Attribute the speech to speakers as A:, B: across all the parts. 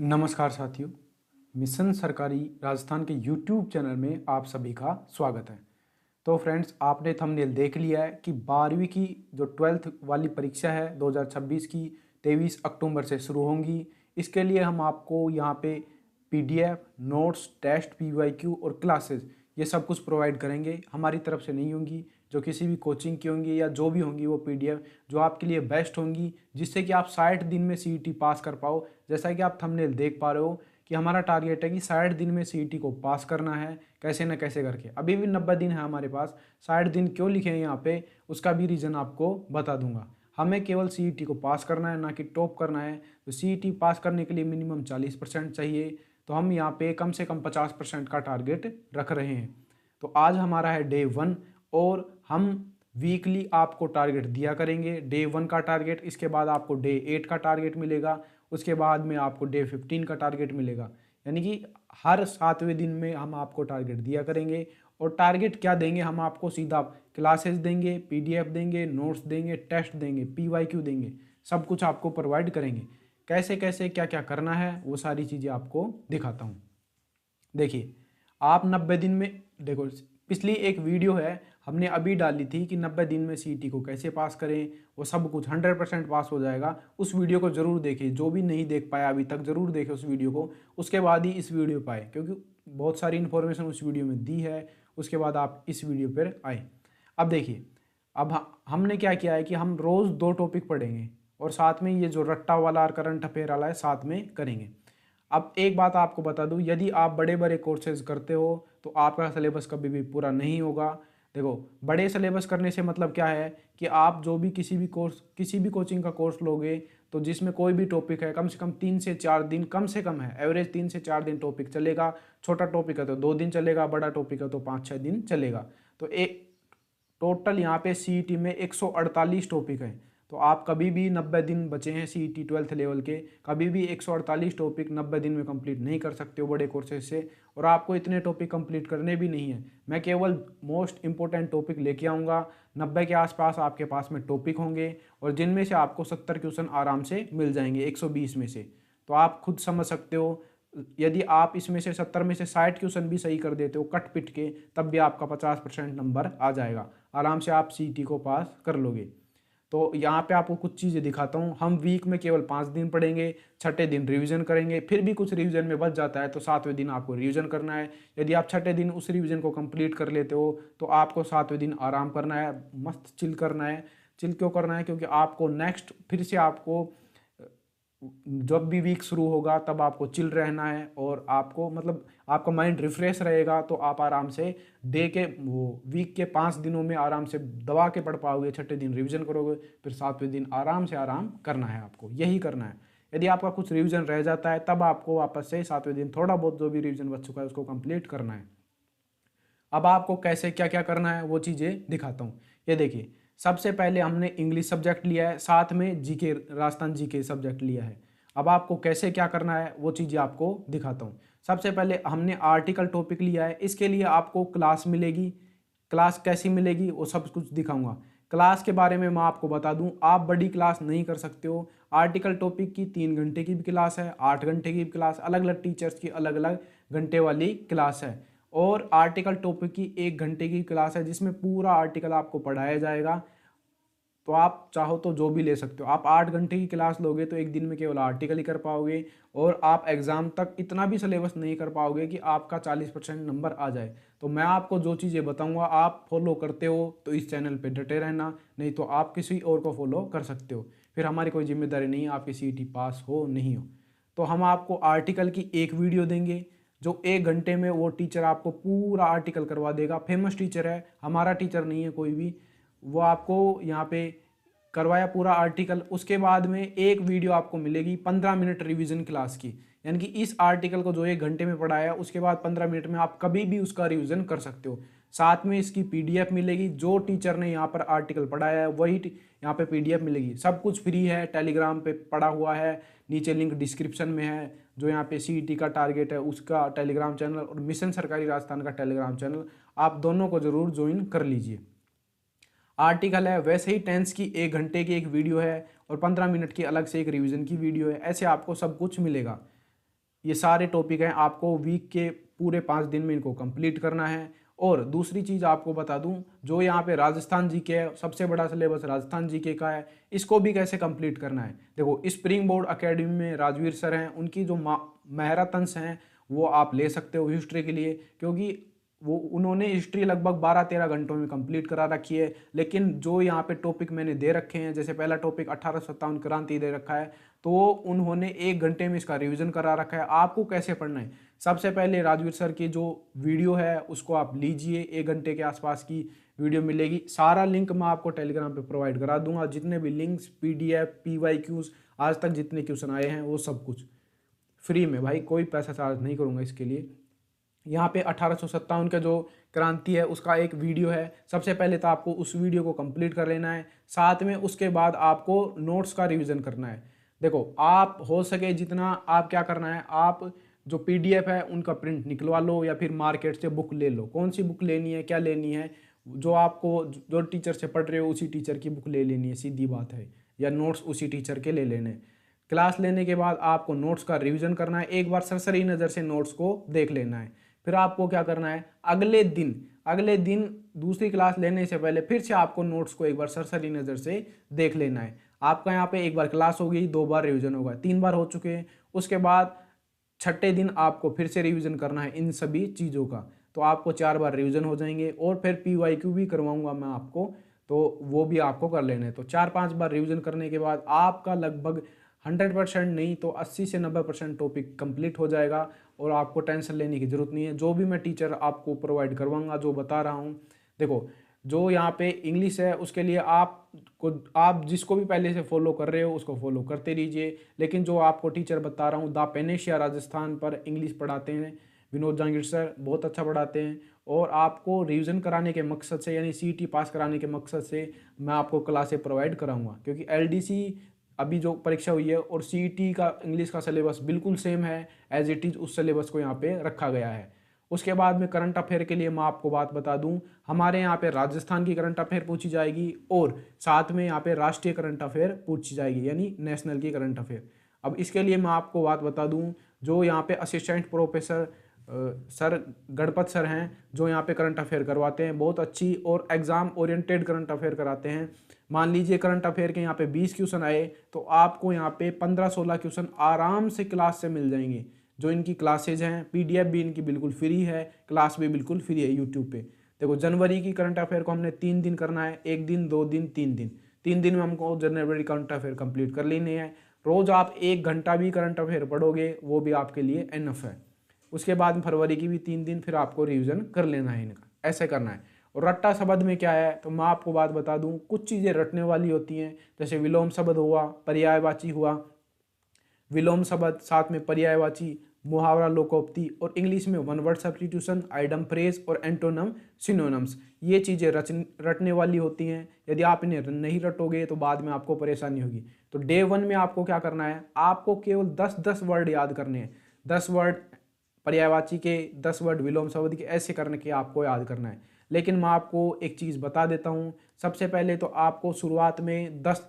A: नमस्कार साथियों, मिशन सरकारी राजस्थान के यूट्यूब चैनल में आप सभी का स्वागत है। तो फ्रेंड्स, आपने थंबनेल देख लिया है कि 12वीं की जो 12th वाली परीक्षा है 2026 की 23 अक्टूबर से शुरू होंगी। इसके लिए हम आपको यहाँ पे पीडीएफ, नोट्स, टेस्ट, पीवाईक्यू और क्लासेस ये सब कुछ प्रोवाइड करेंगे। हमारी तरफ से नहीं होंगी, जो किसी भी कोचिंग की होंगी या जो भी होंगी वो पीडीएफ जो आपके लिए बेस्ट होंगी, जिससे कि आप 60 दिन में सीईटी पास कर पाओ। जैसा कि आप थंबनेल देख पा रहे हो कि हमारा टारगेट है कि 60 दिन में सीईटी को पास करना है, कैसे न कैसे करके। अभी भी 90 दिन है हमारे पास। 60 दिन क्यों लिखे हैं यहाँ पे, उसका भी रीज़न आपको बता दूंगा। हमें केवल सीईटी को पास करना है, ना कि टॉप करना है। तो सीईटी पास करने के लिए मिनिमम 40% चाहिए, तो हम यहाँ पे कम से कम 50% का टारगेट रख रहे हैं। तो आज हमारा है डे 1 और हम वीकली आपको टारगेट दिया करेंगे। डे 1 का टारगेट, इसके बाद आपको डे 8 का टारगेट मिलेगा, उसके बाद में आपको डे 15 का टारगेट मिलेगा। यानी कि हर 7वें दिन में हम आपको टारगेट दिया करेंगे। और टारगेट क्या देंगे, हम आपको सीधा क्लासेस देंगे, पीडीएफ देंगे, नोट्स देंगे, टेस्ट देंगे, पीवाईक्यू देंगे, सब कुछ आपको प्रोवाइड करेंगे। कैसे कैसे क्या क्या करना है वो सारी चीज़ें आपको दिखाता हूँ। देखिए, आप 90 दिन में, देखो पिछली एक वीडियो है हमने अभी डाली थी कि 90 दिन में सीईटी को कैसे पास करें, वो सब कुछ 100% पास हो जाएगा। उस वीडियो को जरूर देखिए, जो भी नहीं देख पाया अभी तक जरूर देखे उस वीडियो को, उसके बाद ही इस वीडियो पर आए, क्योंकि बहुत सारी इन्फॉर्मेशन उस वीडियो में दी है। उसके बाद आप इस वीडियो पर आए। अब देखिए, अब हमने क्या किया है कि हम रोज़ 2 टॉपिक पढ़ेंगे और साथ में ये जो रट्टा वाला और करंट अफेयर वाला है साथ में करेंगे। अब एक बात आपको बता दूं, यदि आप बड़े बड़े कोर्सेज करते हो तो आपका सिलेबस कभी भी पूरा नहीं होगा। देखो, बड़े सिलेबस करने से मतलब क्या है कि आप जो भी किसी भी कोचिंग का कोर्स लोगे, तो जिसमें कोई भी टॉपिक है, कम से कम 3 से 4 दिन, कम से कम है एवरेज 3 से 4 दिन टॉपिक चलेगा। छोटा टॉपिक है तो 2 दिन चलेगा, बड़ा टॉपिक है तो 5-6 दिन चलेगा। तो एक टोटल यहाँ पे सीईटी में 148 टॉपिक हैं। तो आप कभी भी 90 दिन बचे हैं सीईटी 12th लेवल के, कभी भी 148 टॉपिक 90 दिन में कंप्लीट नहीं कर सकते हो बड़े कोर्सेज से। और आपको इतने टॉपिक कंप्लीट करने भी नहीं है। मैं केवल मोस्ट इंपॉर्टेंट टॉपिक लेके आऊँगा। 90 के आसपास आपके पास में टॉपिक होंगे और जिनमें से आपको 70 क्वेश्चन आराम से मिल जाएंगे 120 में से। तो आप खुद समझ सकते हो, यदि आप इसमें से 70 में से 60 क्वेश्चन भी सही कर देते हो कट पिट के, तब भी आपका 50% नंबर आ जाएगा। आराम से आप सीईटी को पास कर लोगे। तो यहाँ पे आपको कुछ चीज़ें दिखाता हूँ। हम वीक में केवल 5 दिन पढ़ेंगे, छठे दिन रिवीजन करेंगे, फिर भी कुछ रिवीजन में बच जाता है तो 7वें दिन आपको रिवीजन करना है। यदि आप छठे दिन उस रिवीजन को कंप्लीट कर लेते हो तो आपको 7वें दिन आराम करना है, मस्त चिल करना है। चिल क्यों करना है, क्योंकि आपको नेक्स्ट फिर से आपको जब भी वीक शुरू होगा तब आपको चिल रहना है और आपको मतलब आपका माइंड रिफ्रेश रहेगा। तो आप आराम से डे के वो वीक के 5 दिनों में आराम से दबा के पढ़ पाओगे। छठे दिन रिवीजन करोगे, फिर 7वें दिन आराम से आराम करना है, आपको यही करना है। यदि आपका कुछ रिवीजन रह जाता है तब आपको वापस से 7वें दिन थोड़ा बहुत जो भी रिवीजन बच चुका है उसको कंप्लीट करना है। अब आपको कैसे क्या क्या करना है वो चीज़ें दिखाता हूँ। ये देखिए, सबसे पहले हमने इंग्लिश सब्जेक्ट लिया है, साथ में जीके, राजस्थान जीके सब्जेक्ट लिया है। अब आपको कैसे क्या करना है वो चीज़ें आपको दिखाता हूँ। सबसे पहले हमने आर्टिकल टॉपिक लिया है, इसके लिए आपको क्लास मिलेगी। क्लास कैसी मिलेगी वो सब कुछ दिखाऊंगा। क्लास के बारे में मैं आपको बता दूं, आप बड़ी क्लास नहीं कर सकते हो। आर्टिकल टॉपिक की 3 घंटे की भी क्लास है, 8 घंटे की भी क्लास, अलग अलग टीचर्स की अलग अलग घंटे वाली क्लास है। और आर्टिकल टॉपिक की 1 घंटे की क्लास है जिसमें पूरा आर्टिकल आपको पढ़ाया जाएगा। तो आप चाहो तो जो भी ले सकते हो। आप 8 घंटे की क्लास लोगे तो एक दिन में केवल आर्टिकल ही कर पाओगे और आप एग्जाम तक इतना भी सिलेबस नहीं कर पाओगे कि आपका 40% नंबर आ जाए। तो मैं आपको जो चीज़ें बताऊंगा आप फॉलो करते हो तो इस चैनल पे डटे रहना, नहीं तो आप किसी और को फॉलो कर सकते हो। फिर हमारी कोई जिम्मेदारी नहीं है आपकी सीईटी पास हो नहीं हो। तो हम आपको आर्टिकल की एक वीडियो देंगे जो 1 घंटे में वो टीचर आपको पूरा आर्टिकल करवा देगा। फेमस टीचर है, हमारा टीचर नहीं है कोई भी। वो आपको यहाँ पे करवाया पूरा आर्टिकल। उसके बाद में एक वीडियो आपको मिलेगी 15 मिनट रिवीजन क्लास की, यानी कि इस आर्टिकल को जो 1 घंटे में पढ़ाया उसके बाद 15 मिनट में आप कभी भी उसका रिवीजन कर सकते हो। साथ में इसकी पीडीएफ मिलेगी, जो टीचर ने यहाँ पर आर्टिकल पढ़ाया है वही यहाँ पे पीडीएफ मिलेगी। सब कुछ फ्री है, टेलीग्राम पे पड़ा हुआ है, नीचे लिंक डिस्क्रिप्शन में है। जो यहाँ पे सीईटी का टारगेट है उसका टेलीग्राम चैनल और मिशन सरकारी राजस्थान का टेलीग्राम चैनल, आप दोनों को जरूर ज्वाइन कर लीजिए। आर्टिकल है, वैसे ही टेंस की 1 घंटे की एक वीडियो है और 15 मिनट की अलग से एक रिवीजन की वीडियो है। ऐसे आपको सब कुछ मिलेगा। ये सारे टॉपिक हैं, आपको वीक के पूरे 5 दिन में इनको कंप्लीट करना है। और दूसरी चीज़ आपको बता दूं, जो यहाँ पे राजस्थान जीके है, सबसे बड़ा सिलेबस राजस्थान जीके का है, इसको भी कैसे कंप्लीट करना है। देखो, स्प्रिंग बोर्ड एकेडमी में राजवीर सर हैं, उनकी जो मैराथन्स हैं वो आप ले सकते हो हिस्ट्री के लिए, क्योंकि वो उन्होंने हिस्ट्री लगभग 12-13 घंटों में कंप्लीट करा रखी है। लेकिन जो यहाँ पे टॉपिक मैंने दे रखे हैं, जैसे पहला टॉपिक 1857 क्रांति दे रखा है, तो उन्होंने 1 घंटे में इसका रिवीजन करा रखा है। आपको कैसे पढ़ना है, सबसे पहले राजवीर सर की जो वीडियो है उसको आप लीजिए, 1 घंटे के आसपास की वीडियो मिलेगी। सारा लिंक मैं आपको टेलीग्राम पे प्रोवाइड करा दूंगा, जितने भी लिंक्स, पीडीएफ, PYQs, आज तक जितने क्वेश्चन आए हैं वो सब कुछ फ्री में भाई, कोई पैसा चार्ज नहीं करूँगा इसके लिए। यहाँ पे 1857 का जो क्रांति है उसका एक वीडियो है। सबसे पहले तो आपको उस वीडियो को कंप्लीट कर लेना है, साथ में उसके बाद आपको नोट्स का रिवीजन करना है। देखो, आप हो सके जितना आप क्या करना है, आप जो PDF है उनका प्रिंट निकलवा लो या फिर मार्केट से बुक ले लो। कौन सी बुक लेनी है, क्या लेनी है, जो आपको जो टीचर से पढ़ रहे हो उसी टीचर की बुक ले लेनी है, सीधी बात है, या नोट्स उसी टीचर के ले लेने। क्लास लेने के बाद आपको नोट्स का रिवीजन करना है, एक बार सरसरी नज़र से नोट्स को देख लेना है। फिर आपको क्या करना है, अगले दिन दूसरी क्लास लेने से पहले फिर से आपको नोट्स को एक बार सरसरी नज़र से देख लेना है। आपका यहाँ पे एक बार क्लास होगी, 2 बार रिवीजन होगा, 3 बार हो चुके हैं। उसके बाद छठे दिन आपको फिर से रिवीजन करना है इन सभी चीज़ों का, तो आपको 4 बार रिवीजन हो जाएंगे। और फिर PYQ भी करवाऊंगा मैं आपको, तो वो भी आपको कर लेना है। तो 4-5 बार रिवीजन करने के बाद आपका लगभग 100% नहीं तो 80 से 90% टॉपिक कंप्लीट हो जाएगा, और आपको टेंशन लेने की ज़रूरत नहीं है। जो भी मैं टीचर आपको प्रोवाइड करवाऊंगा, जो बता रहा हूँ, देखो, जो यहाँ पे इंग्लिश है उसके लिए आप जिसको भी पहले से फॉलो कर रहे हो उसको फॉलो करते रहिए। लेकिन जो आपको टीचर बता रहा हूँ, द पेनेशिया राजस्थान पर इंग्लिश पढ़ाते हैं विनोद जहांगीर सर, बहुत अच्छा पढ़ाते हैं। और आपको रिवीजन कराने के मकसद से, यानी CET पास कराने के मकसद से मैं आपको क्लासें प्रोवाइड कराऊंगा, क्योंकि LDC अभी जो परीक्षा हुई है और CET का इंग्लिश का सिलेबस बिल्कुल सेम है, एज इट इज़ उस सिलेबस को यहाँ पे रखा गया है। उसके बाद में करंट अफेयर के लिए मैं आपको बात बता दूं, हमारे यहाँ पे राजस्थान की करंट अफेयर पूछी जाएगी और साथ में यहाँ पे राष्ट्रीय करंट अफेयर पूछी जाएगी, यानी नेशनल की करंट अफेयर। अब इसके लिए मैं आपको बात बता दूं, जो यहाँ पे assistant professor sir Ganpat sir हैं, जो यहाँ पे करंट अफेयर करवाते हैं, बहुत अच्छी और एग्ज़ाम ओरिएंटेड करंट अफेयर कराते हैं। मान लीजिए करंट अफेयर के यहाँ पे 20 क्वेश्चन आए, तो आपको यहाँ पे 15-16 क्वेश्चन आराम से क्लास से मिल जाएंगे। जो इनकी क्लासेज हैं, PDF भी इनकी बिल्कुल फ्री है, क्लास भी बिल्कुल फ्री है यूट्यूब पे। देखो, जनवरी की करंट अफेयर को हमने 3 दिन करना है, 1 दिन, 2 दिन, 3 दिन। 3 दिन में हमको जनवरी करंट अफेयर कंप्लीट कर लेने हैं। रोज़ आप 1 घंटा भी करंट अफेयर पढ़ोगे वो भी आपके लिए एनफ है। उसके बाद फरवरी की भी 3 दिन फिर आपको रिविजन कर लेना है इनका, ऐसे करना है। और रट्टा शब्द में क्या है, तो मैं आपको बात बता दूं, कुछ चीज़ें रटने वाली होती हैं, जैसे विलोम शब्द हुआ, पर्यायवाची हुआ, विलोम शब्द साथ में पर्यायवाची, मुहावरा, लोकोक्ति, और इंग्लिश में one word substitution, idem phrase और एंटोनम, सिनोनम्स, ये चीज़ें रटने वाली होती हैं। यदि आप इन्हें नहीं रटोगे तो बाद में आपको परेशानी होगी। तो डे 1 में आपको क्या करना है, आपको केवल 10-10 वर्ड याद करने हैं। 10 वर्ड पर्यायवाची के, 10 वर्ड विलोम शब्द के, ऐसे करने के आपको याद करना है। लेकिन मैं आपको एक चीज़ बता देता हूँ, सबसे पहले तो आपको शुरुआत में 10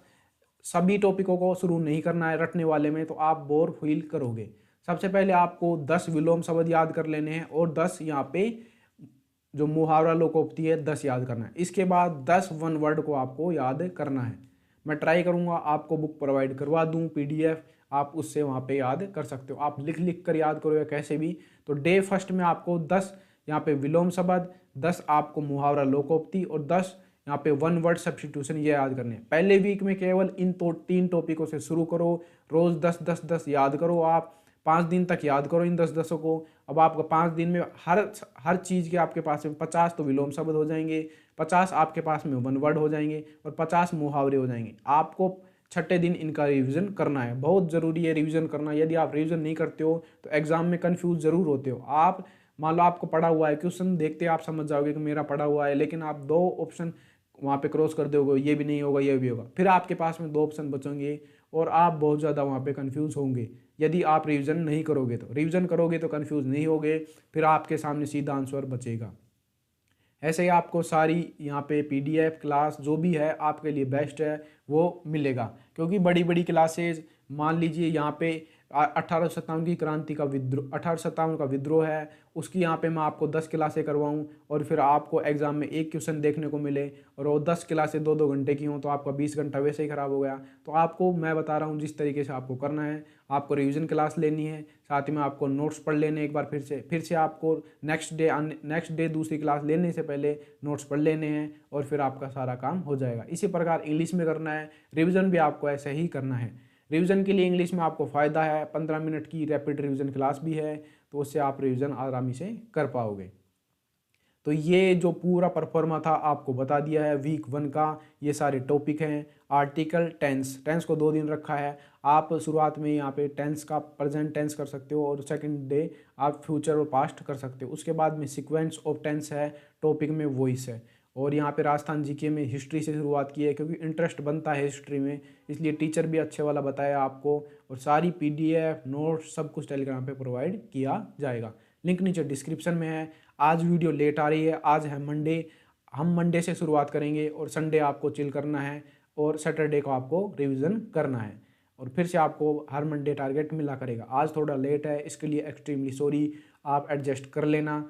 A: सभी टॉपिकों को शुरू नहीं करना है रटने वाले में, तो आप बोर फील करोगे। सबसे पहले आपको 10 विलोम शब्द याद कर लेने हैं और 10 यहाँ पे जो मुहावरा लोकोक्ति है 10 याद करना है। इसके बाद 10 वन वर्ड को आपको याद करना है। मैं ट्राई करूँगा आपको बुक प्रोवाइड करवा दूँ PDF, आप उससे वहाँ पे याद कर सकते हो। आप लिख कर याद करो या कैसे भी। तो डे 1 में आपको 10 यहाँ पे विलोम शब्द, 10 आपको मुहावरा लोकोक्ति और 10 यहाँ पे वन वर्ड सब्स्टिट्यूशन, ये याद करने हैं। पहले वीक में केवल इन 3 टॉपिकों से शुरू करो, रोज़ 10-10-10 याद करो। आप 5 दिन तक याद करो इन 10-10 को। अब आपका 5 दिन में हर चीज़ के आपके पास में 50 तो विलोम शब्द हो जाएंगे, 50 आपके पास में वन वर्ड हो जाएंगे और 50 मुहावरे हो जाएंगे। आपको छठे दिन इनका रिवीजन करना है, बहुत ज़रूरी है रिवीजन करना। यदि आप रिवीजन नहीं करते हो तो एग्जाम में कंफ्यूज ज़रूर होते हो। आप मान लो आपको पढ़ा हुआ है, क्वेश्चन देखते आप समझ जाओगे कि मेरा पढ़ा हुआ है, लेकिन आप 2 ऑप्शन वहाँ पे क्रॉस कर दोगे, ये भी नहीं होगा, ये भी होगा, फिर आपके पास में 2 ऑप्शन बचेंगे और आप बहुत ज़्यादा वहाँ पे कंफ्यूज होंगे। यदि आप रिवीजन नहीं करोगे तो, रिवीजन करोगे तो कंफ्यूज नहीं होगे, फिर आपके सामने सीधा आंसर बचेगा। ऐसे ही आपको सारी यहाँ पे PDF क्लास जो भी है आपके लिए बेस्ट है वो मिलेगा, क्योंकि बड़ी बड़ी क्लासेज मान लीजिए यहाँ पे 1857 की क्रांति का विद्रोह, 1857 का विद्रोह है, उसकी यहाँ पे मैं आपको 10 क्लासें करवाऊँ और फिर आपको एग्जाम में एक क्वेश्चन देखने को मिले और वो 10 क्लासें 2-2 घंटे की हों तो आपका 20 घंटा वैसे ही ख़राब हो गया। तो आपको मैं बता रहा हूँ जिस तरीके से आपको करना है, आपको रिवीजन क्लास लेनी है, साथ ही में आपको नोट्स पढ़ लेने एक बार फिर से आपको नेक्स्ट डे दूसरी क्लास लेने से पहले नोट्स पढ़ लेने हैं और फिर आपका सारा काम हो जाएगा। इसी प्रकार इंग्लिश में करना है, रिवीजन भी आपको ऐसे ही करना है। रिवीजन के लिए इंग्लिश में आपको फ़ायदा है, 15 मिनट की रैपिड रिवीजन क्लास भी है, तो उससे आप रिवीजन आरामी से कर पाओगे। तो ये जो पूरा परफॉर्मा था आपको बता दिया है वीक 1 का, ये सारे टॉपिक हैं। आर्टिकल टेंस को 2 दिन रखा है। आप शुरुआत में यहाँ पे टेंस का प्रेजेंट टेंस कर सकते हो और सेकंड डे आप फ्यूचर और पास्ट कर सकते हो। उसके बाद में सीक्वेंस ऑफ टेंस है, टॉपिक में वॉइस है और यहाँ पे राजस्थान जीके में हिस्ट्री से शुरुआत की है क्योंकि इंटरेस्ट बनता है हिस्ट्री में, इसलिए टीचर भी अच्छे वाला बताया आपको और सारी PDF नोट्स सब कुछ टेलीग्राम पे प्रोवाइड किया जाएगा। लिंक नीचे डिस्क्रिप्शन में है। आज वीडियो लेट आ रही है, आज है मंडे, हम मंडे से शुरुआत करेंगे और संडे आपको चिल करना है और सैटरडे को आपको रिवीजन करना है और फिर से आपको हर मंडे टारगेट मिला करेगा। आज थोड़ा लेट है, इसके लिए एक्सट्रीमली सॉरी, आप एडजस्ट कर लेना।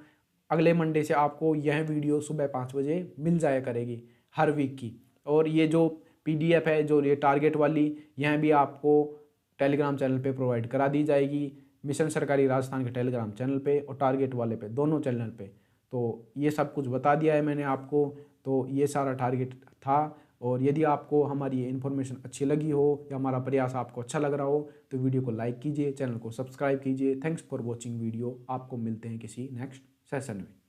A: अगले मंडे से आपको यह वीडियो सुबह 5 बजे मिल जाया करेगी हर वीक की। और ये जो PDF है, जो ये टारगेट वाली, यह भी आपको टेलीग्राम चैनल पे प्रोवाइड करा दी जाएगी, मिशन सरकारी राजस्थान के टेलीग्राम चैनल पे और टारगेट वाले पे, दोनों चैनल पे। तो ये सब कुछ बता दिया है मैंने आपको। तो ये सारा टारगेट था और यदि आपको हमारी ये इन्फॉर्मेशन अच्छी लगी हो या हमारा प्रयास आपको अच्छा लग रहा हो तो वीडियो को लाइक कीजिए, चैनल को सब्सक्राइब कीजिए। Thanks for watching video. आपको मिलते हैं किसी नेक्स्ट सेशन में।